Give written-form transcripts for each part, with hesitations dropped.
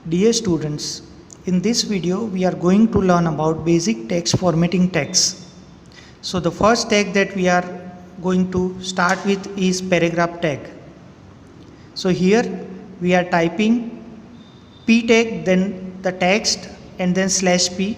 Dear students, in this video we are going to learn about basic text formatting tags. So the first tag that we are going to start with is paragraph tag. So here we are typing p tag, then the text and then /p.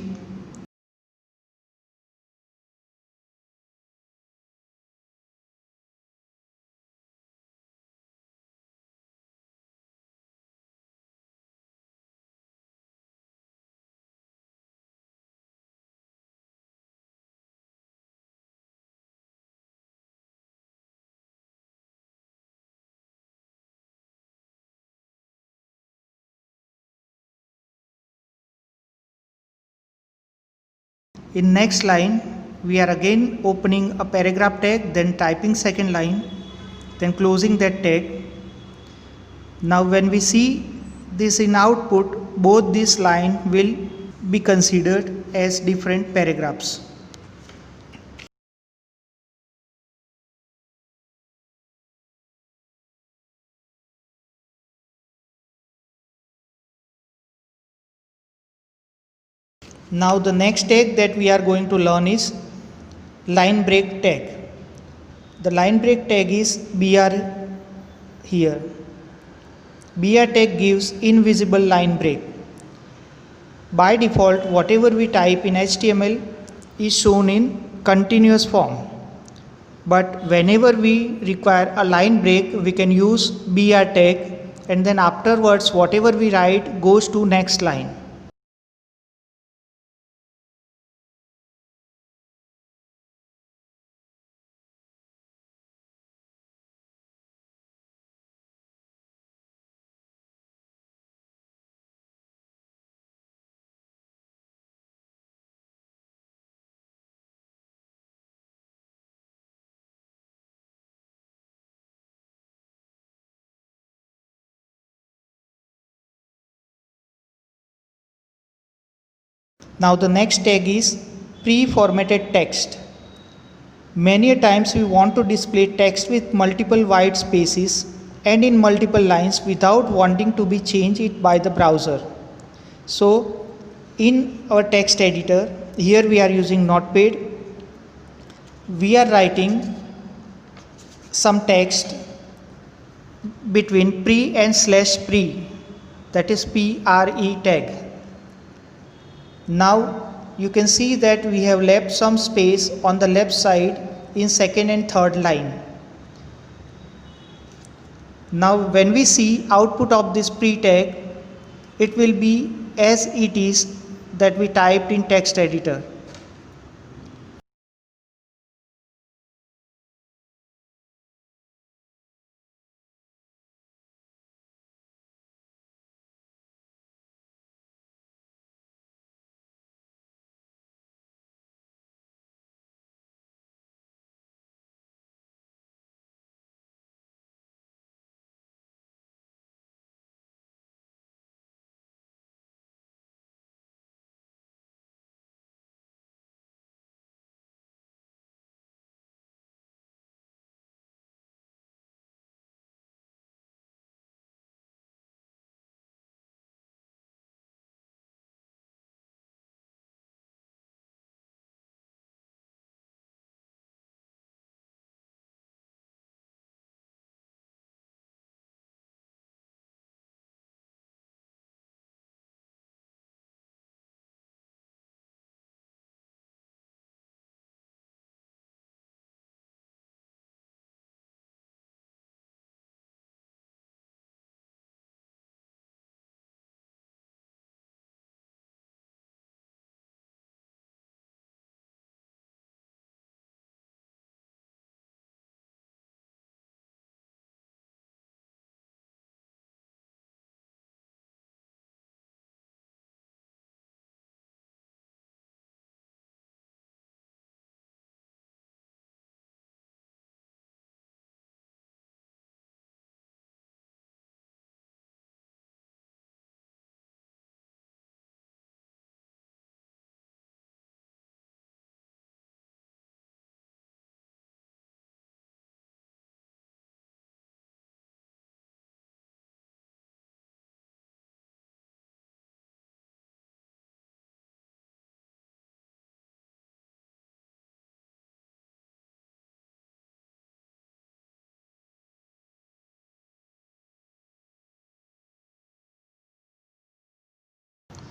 In next line we are again opening a paragraph tag, then typing second line, then closing that tag. Now when we see this in output, both this line will be considered as different paragraphs. Now the next tag that we are going to learn is line break tag. The line break tag is BR here. BR tag gives invisible line break. By default, whatever we type in HTML is shown in continuous form. But whenever we require a line break, we can use BR tag, and then afterwards whatever we write goes to next line. Now the next tag is pre-formatted text. Many times we want to display text with multiple white spaces and in multiple lines without wanting to be changed it by the browser. So in our text editor, here we are using Notepad. We are writing some text between pre and /pre, that is pre tag. Now you can see that we have left some space on the left side in second and third line. Now when we see output of this pre tag, it will be as it is that we typed in text editor.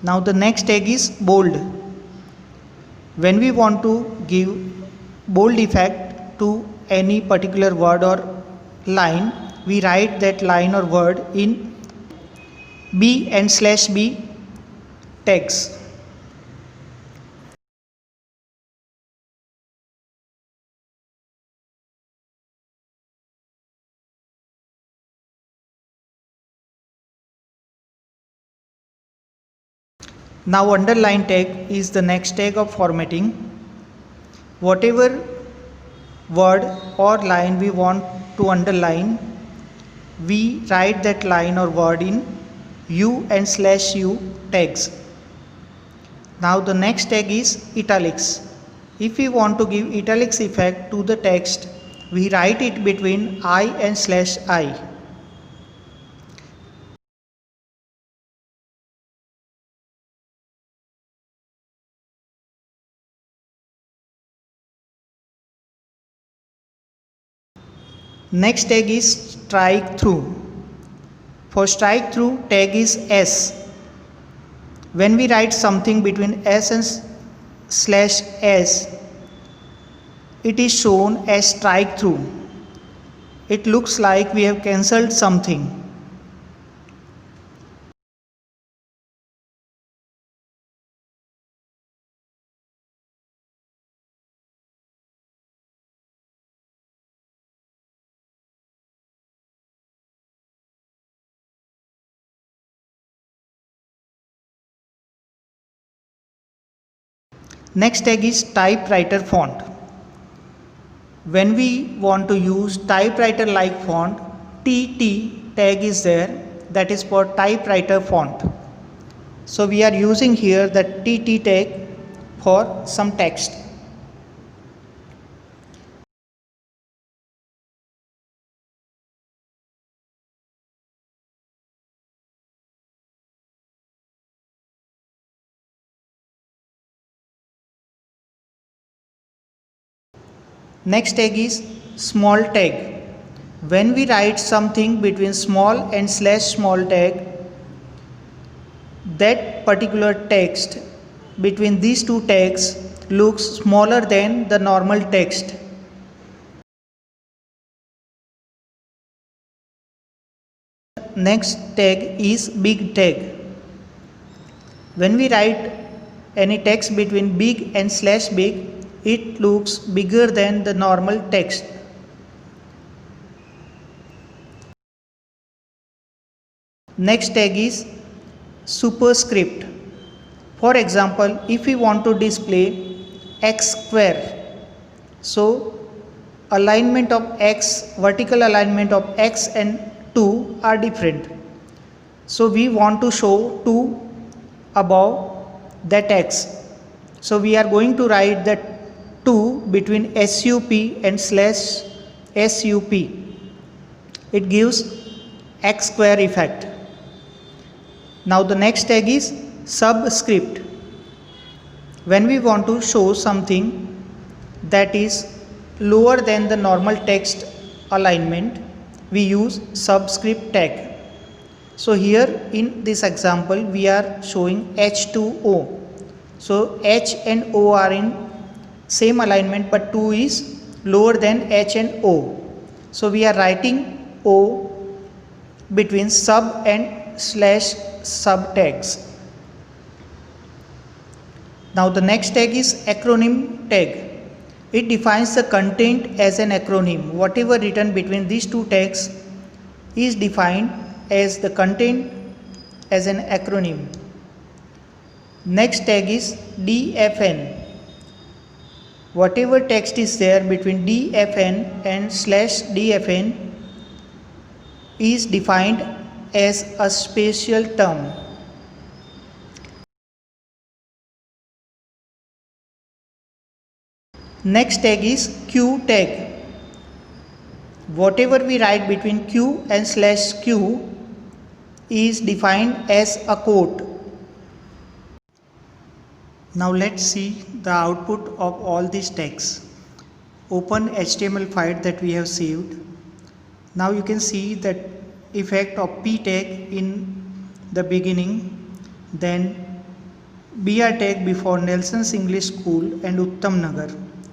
Now the next tag is bold. When we want to give bold effect to any particular word or line, we write that line or word in B and /B tags. Now underline tag is the next tag of formatting. Whatever word or line we want to underline, we write that line or word in U and /U tags. Now the next tag is italics. If we want to give italics effect to the text, we write it between I and /I. Next tag is strike through. For strike through, tag is S. When we write something between S and /S, it is shown as strike through. It looks like we have cancelled something. Next tag is typewriter font. When we want to use typewriter like font, TT tag is there, that is for typewriter font. So we are using here the TT tag for some text. Next tag is small tag. When we write something between small and /small tag, that particular text between these two tags looks smaller than the normal text. Next tag is big tag. When we write any text between big and /big, it looks bigger than the normal text. Next tag is superscript. For example, if we want to display x square, so alignment of x, vertical alignment of x and 2 are different. So we want to show 2 above that x. So we are going to write that 2 between SUP and /SUP. It gives x square effect. Now the next tag is subscript. When we want to show something that is lower than the normal text alignment, we use subscript tag. So here in this example we are showing H2O. So H and O are in same alignment, but 2 is lower than H and O. So we are writing O between sub and /sub tags. Now the next tag is acronym tag. It defines the content as an acronym. Whatever written between these two tags is defined as the content as an acronym. Next tag is DFN. Whatever text is there between DFN and /DFN is defined as a special term. Next tag is Q tag. Whatever we write between Q and /Q is defined as a quote. Now let's see the output of all these tags. Open HTML file that we have saved. Now you can see that effect of P tag in the beginning, then BR tag before Nelson's English School and Uttam Nagar.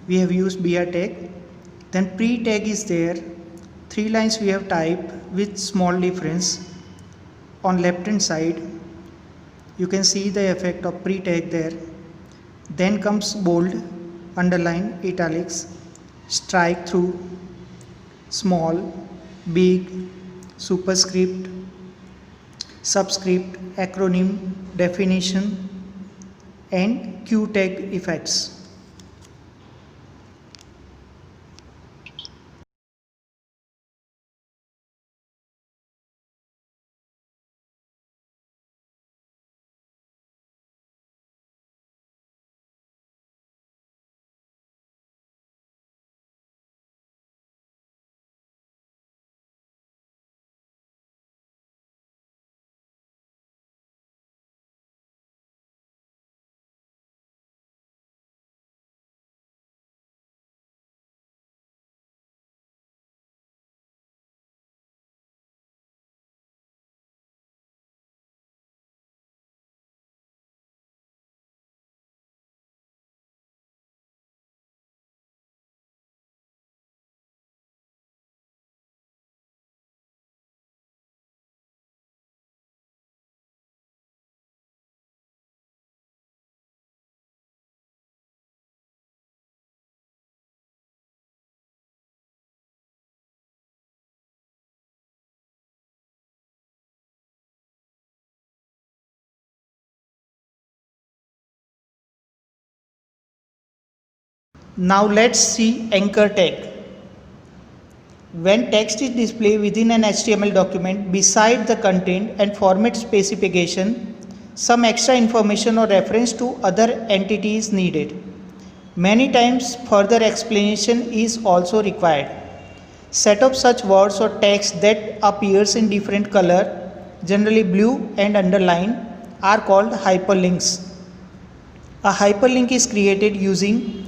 We have used BR tag. Then pre tag is there. 3 lines we have typed with small difference on left hand side. You can see the effect of pre tag there. Then comes bold, underline, italics, strike through, small, big, superscript, subscript, acronym, definition, and Q tag effects. Now let's see anchor tag. When text is displayed within an HTML document, beside the content and format specification, some extra information or reference to other entities is needed. Many times further explanation is also required. Set of such words or text that appears in different color, generally blue and underline, are called hyperlinks. A hyperlink is created using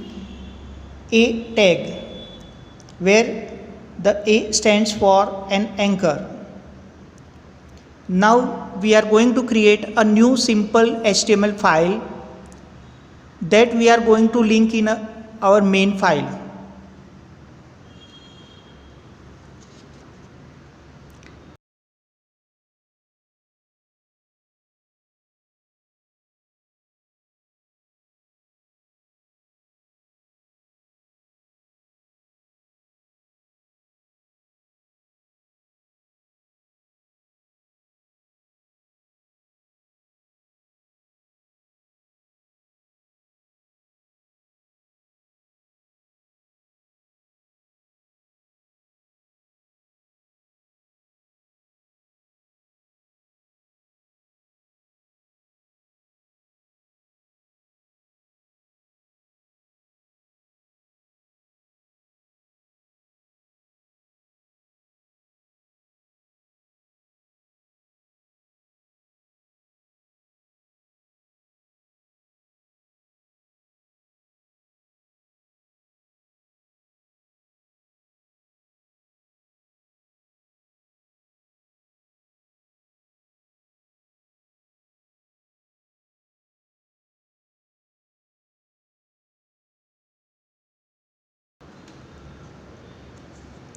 a tag, where the A stands for an anchor. Now we are going to create a new simple HTML file that we are going to link in our main file.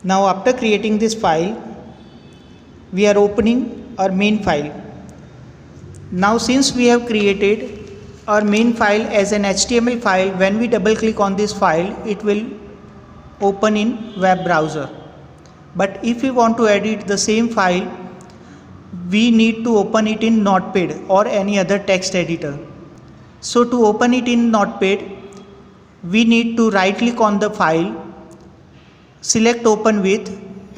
Now after creating this file, we are opening our main file. Now since we have created our main file as an HTML file, when we double click on this file, it will open in web browser. But if we want to edit the same file, we need to open it in Notepad or any other text editor. So to open it in Notepad, we need to right click on the file, select open with,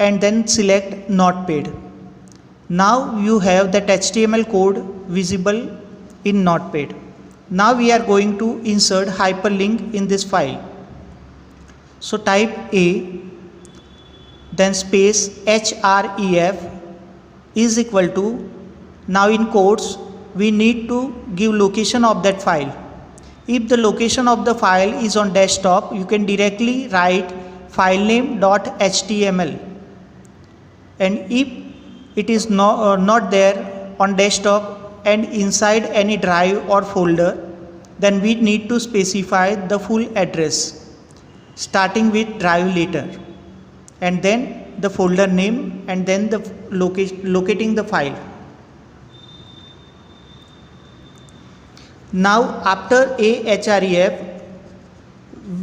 and then select Notepad. Now you have that HTML code visible in Notepad. Now we are going to insert hyperlink in this file. So type A, then space href is equal to, now in quotes we need to give location of that file. If the location of the file is on desktop, you can directly write filename.html, and if it is not there on desktop and inside any drive or folder, then we need to specify the full address starting with drive letter and then the folder name and then the locating the file. Now after ahref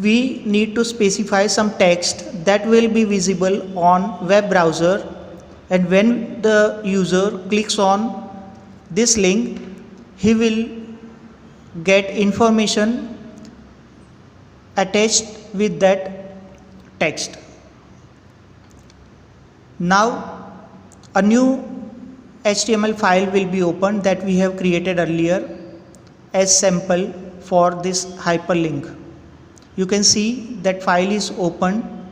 we need to specify some text that will be visible on web browser, and when the user clicks on this link he will get information attached with that text. Now a new HTML file will be opened that we have created earlier as sample for this hyperlink. You can see that file is open.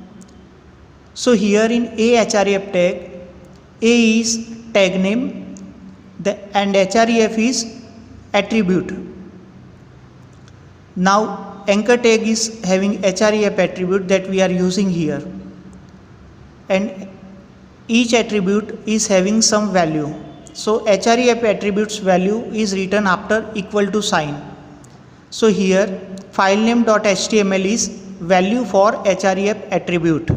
So here in ahref tag, a is tag name and href is attribute. Now anchor tag is having href attribute that we are using here, and each attribute is having some value. So href attributes value is written after equal to sign. So here filename.html is value for href attribute.